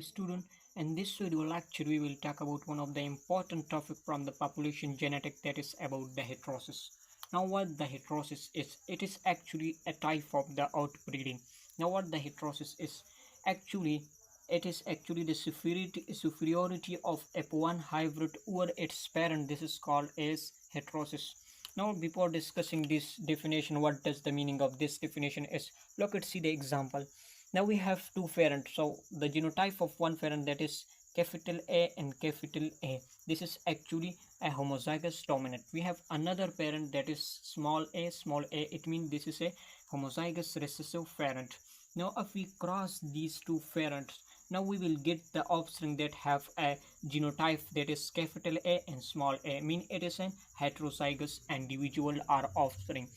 student. In this video lecture we will talk about one of the important topic from the population genetic, that is about the heterosis. Now what the heterosis is, it is actually a type of the outbreeding. Now what the heterosis is, actually it is actually the superiority of F1 hybrid over its parent. This is called as heterosis. Now before discussing this definition, what does the meaning of this definition is, look at see the example. Now we have two parents, so the genotype of one parent, that is capital A and capital A, this is actually a homozygous dominant. We have another parent, that is small a, it means this is a homozygous recessive parent. Now if we cross these two parents, now we will get the offspring that have a genotype that is capital A and small a, mean it is an heterozygous individual or offspring.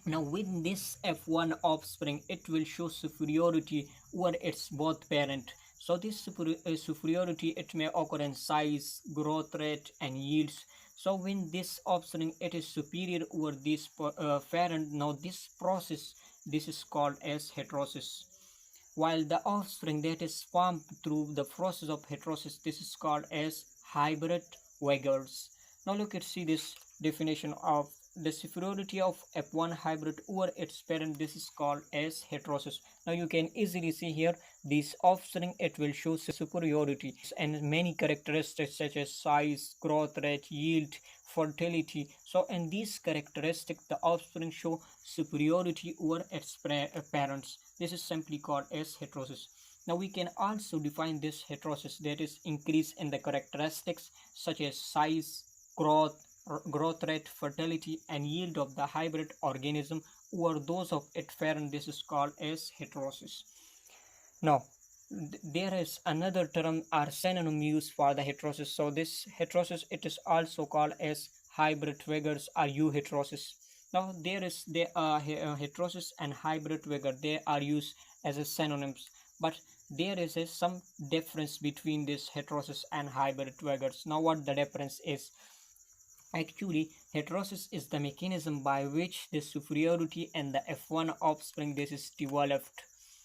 Now with this F1 offspring, it will show superiority over its both parent. So this superiority, it may occur in size, growth rate and yields. So when this offspring it is superior over this parent, now this process, this is called as heterosis. While the offspring that is formed through the process of heterosis, this is called as hybrid vigors. Now look at see this definition of the superiority of F1 hybrid over its parent, this is called as heterosis. Now you can easily see here this offspring, it will show superiority and many characteristics such as size, growth rate, yield, fertility. So in these characteristics, the offspring show superiority over its parents. This is simply called as heterosis. Now we can also define this heterosis, that is increase in the characteristics such as size, growth rate, fertility and yield of the hybrid organism over those of its parent. This is called as heterosis. Now there is another term or synonym used for the heterosis. So this heterosis, it is also called as hybrid vigors or euheterosis. Now there is heterosis and hybrid vigor, they are used as a synonyms, but there is some difference between this heterosis and hybrid vigors. Now what the difference is, actually heterosis is the mechanism by which the superiority and the F1 offspring this is developed.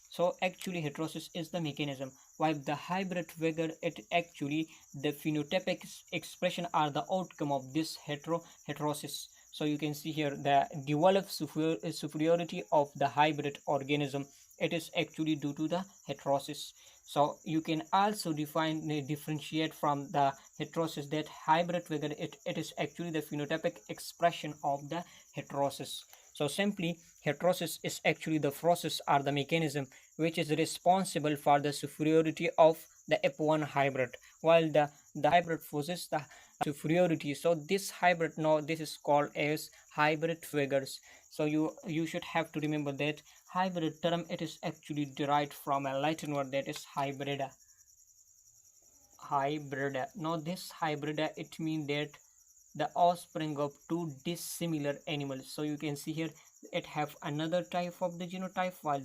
So actually heterosis is the mechanism, while the hybrid vigor, it actually the phenotypic expression are the outcome of this heterosis. So you can see here the developed superiority of the hybrid organism, it is actually due to the heterosis. So you can also differentiate from the heterosis that hybrid vigor, it is actually the phenotypic expression of the heterosis. So simply heterosis is actually the process or the mechanism which is responsible for the superiority of the F1 hybrid, while the hybrid possesses the superiority. So this hybrid, now this is called as hybrid vigors. So you should have to remember that hybrid term, it is actually derived from a Latin word, that is hybrida. Now this hybrida, it means that the offspring of two dissimilar animals. So you can see here it have another type of the genotype, while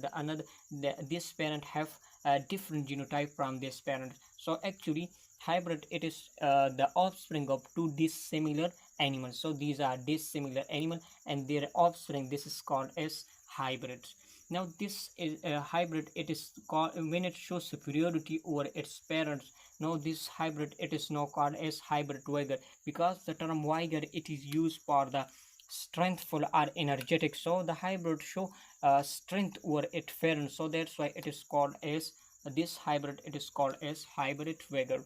this parent have a different genotype from this parent. So actually hybrid, it is the offspring of two dissimilar animals. So these are dissimilar animal and their offspring, this is called as hybrid. Now this is a hybrid, it is called when it shows superiority over its parents. Now this hybrid, it is now called as hybrid vigor, because the term vigor, it is used for the strengthful or energetic. So the hybrid show strength over its parent, so that's why it is called as this hybrid, it is called as hybrid vigor.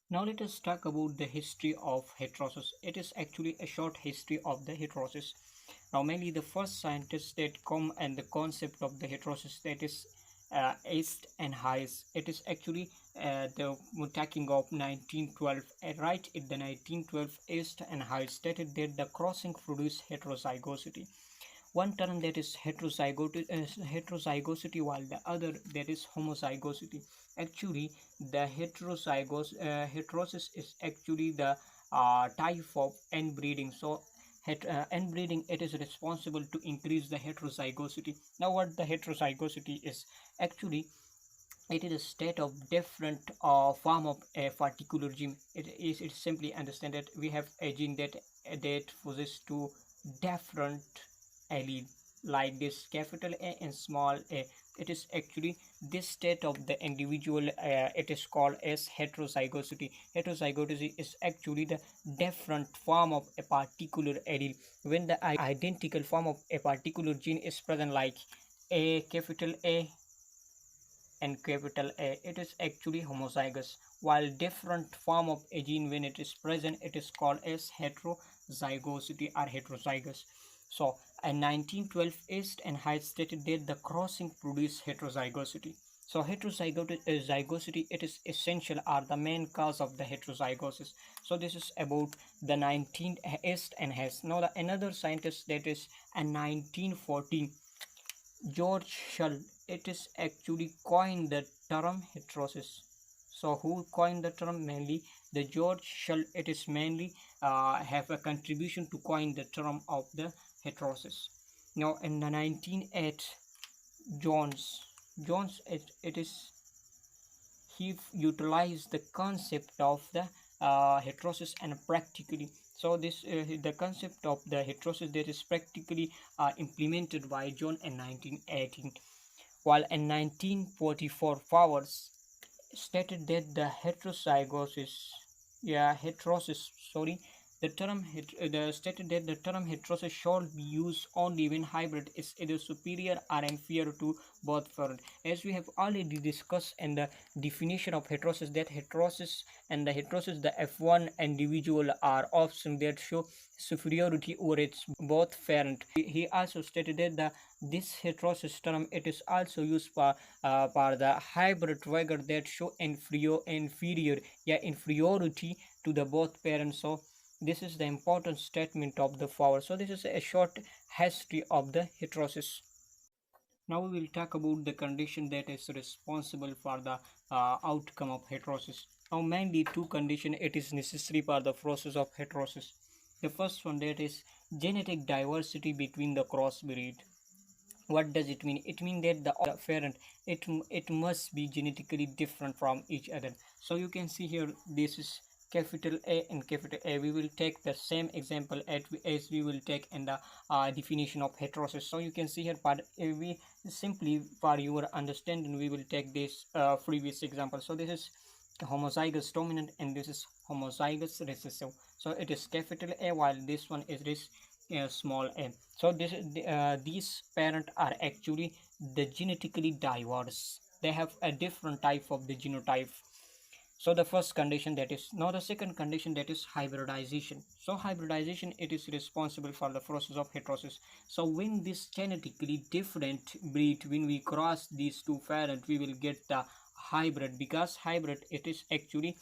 Now let us talk about the history of heterosis. It is actually a short history of the heterosis. Now mainly the first scientists that come and the concept of the heterosis, that is East and Hayes. It is actually the talking of 1912. Right in the 1912, East and Hayes stated that the crossing produced heterozygosity. One term that is heterozygosity, while the other that is homozygosity. Actually the heterosis is actually the type of inbreeding. So inbreeding, it is responsible to increase the heterozygosity. Now what the heterozygosity is, actually it is a state of different form of a particular gene. It simply understand that we have a gene that possesses two different allele. like this, capital A and small a. It is actually this state of the individual, it is called as heterozygosity. Heterozygosity is actually the different form of a particular allele. When the identical form of a particular gene is present, like a capital A and capital A, it is actually homozygous, while different form of a gene, when it is present, it is called as heterozygosity or heterozygous. So in 1912 East and Hyde stated that the crossing produced heterozygosity. So heterozygosity, it is essential or the main cause of the heterozygosis. So this is about the 19th East and has. Now the another scientist, that is in 1914 George Shull, it is actually coined the term heterosis. So who coined the term? Mainly the George Shull. It is mainly have a contribution to coin the term of the heterosis. Now in the 1908 Jones, it is he utilized the concept of the heterosis and practically. So this the concept of the heterosis that is practically implemented by John in 1918, while in 1944 Powers stated that the heterozygosis, heterosis, sorry, the stated that the term heterosis should be used only when hybrid is either superior or inferior to both parent. As we have already discussed in the definition of heterosis, that heterosis and the heterosis, the F1 individual are offspring that show superiority over its both parent. He also stated that this heterosis term, it is also used for the hybrid vigor that show inferiority to the both parents. So this is the important statement of the power. So this is a short history of the heterosis. Now we will talk about the condition that is responsible for the outcome of heterosis. Now mainly two conditions it is necessary for the process of heterosis. The first one, that is genetic diversity between the crossbreed. What does it mean? It means that the parent, it must be genetically different from each other. So you can see here, this is capital A and capital A. We will take the same example as we will take in the definition of heterosis. So you can see here, but we simply for your understanding, we will take this previous example. So this is homozygous dominant and this is homozygous recessive. So it is capital A, while this one is this small a. So these parents are actually the genetically diverse. They have a different type of the genotype. So the first condition, that is. Now the second condition, that is hybridization. So hybridization, it is responsible for the process of heterosis. So when this genetically different breed, when we cross these two parents, we will get the hybrid, because hybrid, it is actually,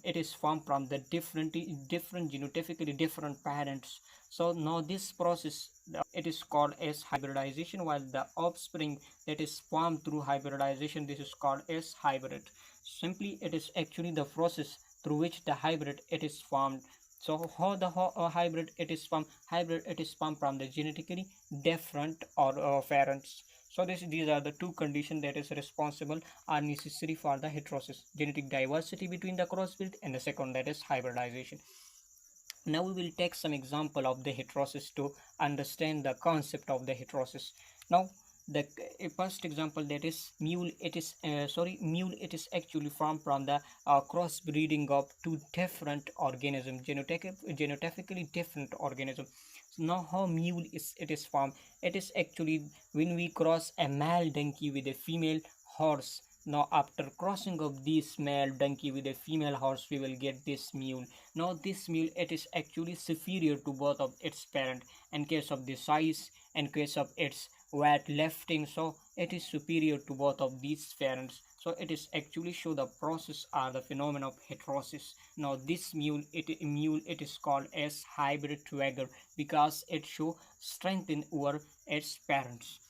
it is formed from the different genotypically different parents. So now this process, it is called as hybridization, while the offspring that is formed through hybridization, this is called as hybrid. Simply, it is actually the process through which the hybrid it is formed. So how the hybrid it is formed? Hybrid it is formed from the genetically different or parents. So these are the two conditions that is responsible are necessary for the heterosis: genetic diversity between the crossbreed, and the second, that is hybridization. Now we will take some example of the heterosis to understand the concept of the heterosis. Now the first example, that is mule. It is mule. It is actually formed from the crossbreeding of two different organisms, genotypically different organisms. So now how mule is formed? It is actually when we cross a male donkey with a female horse. Now after crossing of this male donkey with a female horse, we will get this mule. Now this mule, it is actually superior to both of its parent in case of the size, in case of its weight lifting. So it is superior to both of these parents. So it is actually show the process or the phenomenon of heterosis. Now this mule, it is called as hybrid vigor, because it show strength in over its parents.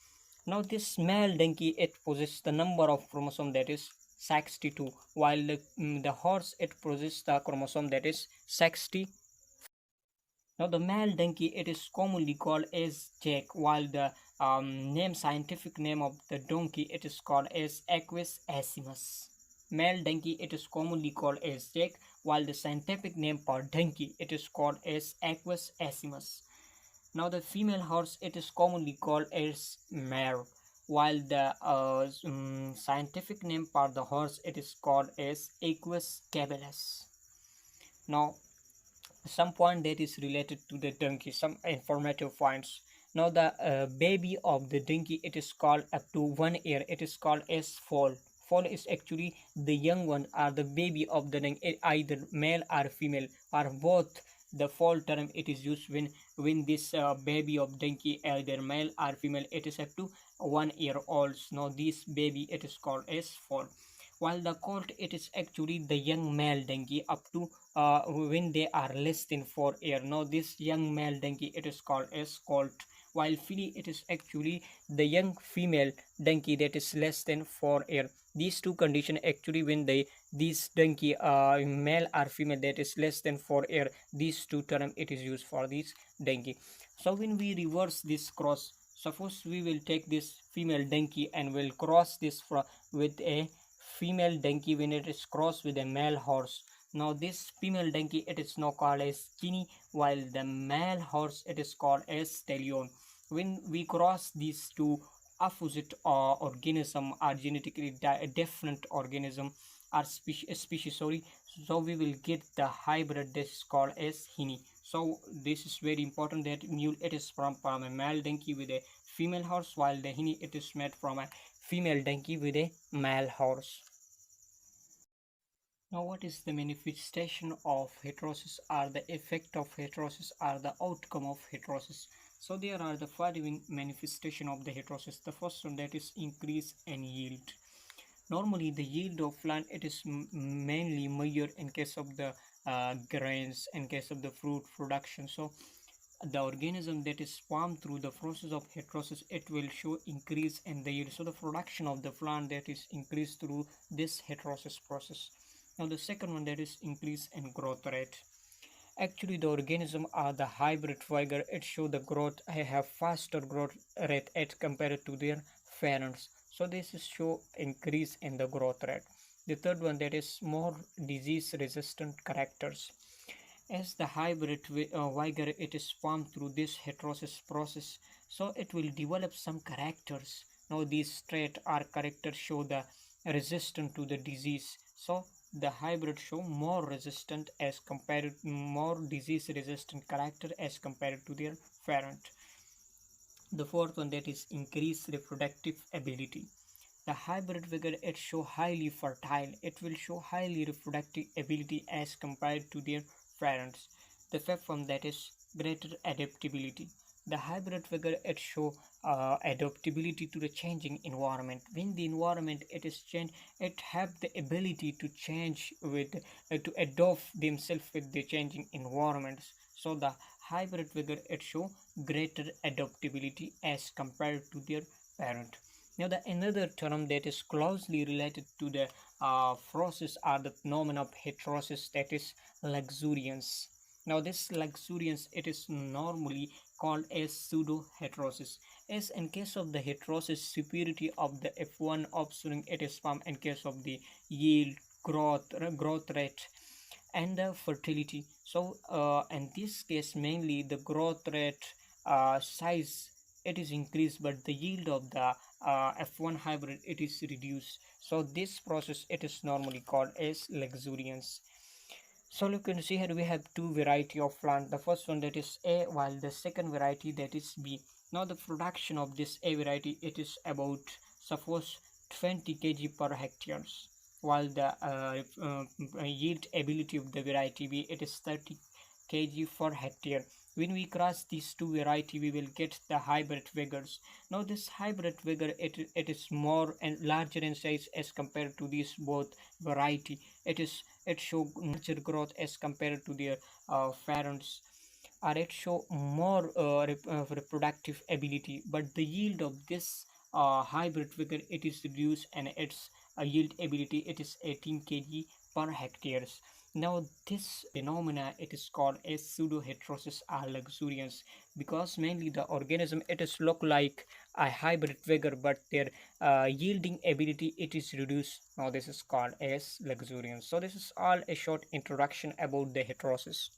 Now this male donkey, it possesses the number of chromosome, that is 62, while the horse, it possesses the chromosome, that is 60. Now the male donkey, it is commonly called as Jack, while the scientific name of the donkey, it is called as Equus acimus. Male donkey, it is commonly called as Jack, while the scientific name for donkey, it is called as Equus acimus. Now the female horse, it is commonly called as mare, while the scientific name for the horse, it is called as Equus cabellus. Now some point that is related to the donkey, some informative points. Now the baby of the donkey, it is called up to 1 year, it is called as foal. Foal is actually the young one or the baby of the donkey, either male or female or both. The foal term it is used when this baby of donkey, either male or female, it is up to 1 year olds. Now this baby, it is called as foal, while the colt, it is actually the young male donkey up to when they are less than 4 year. Now this young male donkey, it is called as colt, while filly, it is actually the young female donkey that is less than 4 year. These two condition actually when they this donkey male or female that is less than 4 year, these two term it is used for this donkey. So when we reverse this cross, suppose we will take this female donkey and will cross this with a female donkey when it is crossed with a male horse. Now this female donkey, it is now called as Guinea, while the male horse, it is called as stallion. When we cross these two opposite organism or genetically different organism or species, sorry, so we will get the hybrid that is called as Hini. So this is very important that mule, it is from a male donkey with a female horse, while the Hini, it is made from a female donkey with a male horse. Now, what is the manifestation of heterosis or the effect of heterosis or the outcome of heterosis? So there are the following manifestation of the heterosis. The first one, that is increase in yield. Normally the yield of plant, it is mainly measured in case of the grains, in case of the fruit production. So the organism that is formed through the process of heterosis, it will show increase in the yield. So the production of the plant, that is increased through this heterosis process. Now the second one, that is increase in growth rate. Actually the organism are the hybrid vigor, it show the growth, I have faster growth rate as compared to their parents. So this is show increase in the growth rate. The third one, that is more disease resistant characters. As the hybrid vigor, it is formed through this heterosis process, so it will develop some characters. Now these trait or characters show the resistant to the disease. So the hybrid show more resistant as compared, more disease resistant character as compared to their parent. The fourth one, that is increased reproductive ability. The hybrid vigor, it show highly fertile, it will show highly reproductive ability as compared to their parents. The fifth one, that is greater adaptability. The hybrid vigor, it show adaptability to the changing environment. When the environment it is changed, it have the ability to change with to adopt themselves with the changing environments. So the hybrid vigor, it show greater adaptability as compared to their parent. Now the another term that is closely related to the process or the phenomenon of heterosis, that is luxuriance. Now this luxuriance, it is normally called as pseudo heterosis. As in case of the heterosis, superiority of the F1 offspring, it is found in case of the yield, growth rate and the fertility. So in this case mainly the growth rate size, it is increased, but the yield of the F1 hybrid, it is reduced. So this process, it is normally called as luxuriance. So you can see here we have two variety of plant. The first one, that is A, while the second variety, that is B. Now the production of this A variety, it is about suppose 20 kg per hectares, while the yield ability of the variety B, it is 30 kg per hectare. When we cross these two variety, we will get the hybrid vigors. Now this hybrid vigor, it is more and larger in size as compared to these both variety. It show larger growth as compared to their parents, or it show more reproductive ability, but the yield of this hybrid vigor, it is reduced, and its yield ability, it is 18 kg per hectares. Now this phenomena, it is called as pseudo heterosis or luxuriance, because mainly the organism, it is look like a hybrid vigor, but their yielding ability, it is reduced. Now this is called as luxuriance. So this is all a short introduction about the heterosis.